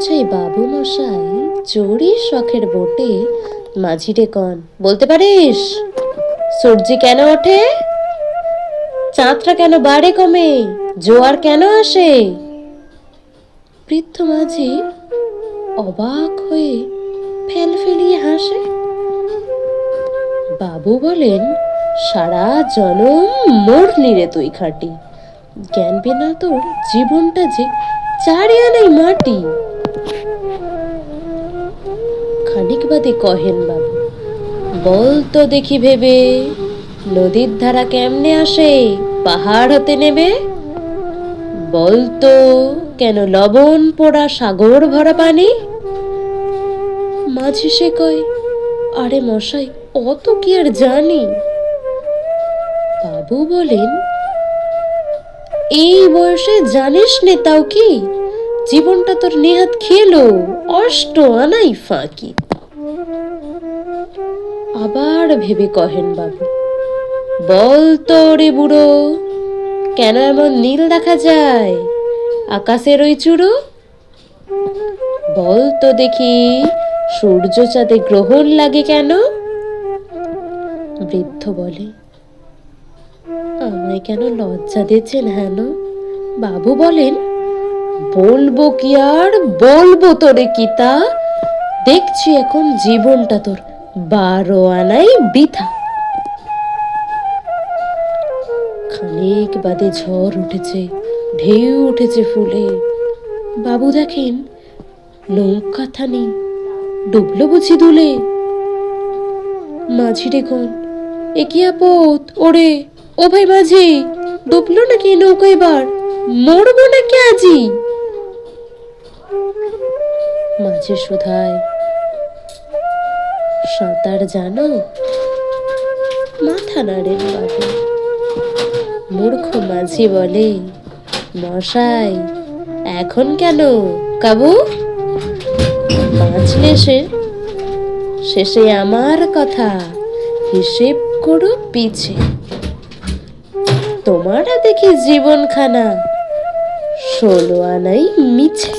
বোঝাই বাবু মশাই চড়ি শখের বোটে মাঝিরে কন বলতে পারিস সূর্য কেন ওঠে, চাঁদটা কেন বাড়ে কমে, জোয়ার কেন আসে? বৃদ্ধ মাঝি অবাক হয়ে ফেল ফেলিয়ে হাসে। বাবু বলেন, সারা জনম মরলি রে তুই খাটি, জ্ঞান বিনা তোর জীবনটা যে চারিয়া নেই মাটি। খানিক বাদে কহেন বাবু, বল তো দেখি ভেবে, নদীর ধারা কেমনে আসে পাহাড় হতে নেবে? বল তো কেন লবণ পোড়া সাগর ভরা পানি? মাঝি সে কয়, আরে মশাই অত কি আর জানি। বাবু বলেন, এই বয়সে জানিস নে তাও কি, জীবনটা তোর নেহাত খেলো অষ্ট আনাই ফাঁকি। আবার ভেবে কহেন বাবু, বল তো রে বুড়ো, কেন এমন নীল দেখা যায় আকাশের ওই চূড়ো? বল তো দেখি সূর্য চাঁদে গ্রহণ লাগে কেন? বৃদ্ধ বলে, আমায় কেন লজ্জা দিচ্ছেন হেন? বাবু বলেন, বলবো কি আর বলবো তোরে কি তা, দেখছি এখন জীবনটা তোর 12 আনাই বৃথা। খানিক বাদে ঝড় উঠেছে, ঢেউ উঠেছে ফুলে। বাবু দেখেন নৌকা থানি ডুবলো বুঝি দুলে। মাঝি দেখুন, এ কি আপদ ওরে, ও ভাই মাঝি, ডুবলো নাকি নৌকা এবার, মরবো নাকি আজি? মাঝি শুধায়, সাঁতার জানো? মাথা নাড়েন বাবু। মূর্খ মাঝি বলে, মশাই এখন কেন কাবু, বাঁচলে শেষে আমার কথা হিসেব করো পিছে, তোমারা দেখি জীবনখানা 16 আনাই মিছে।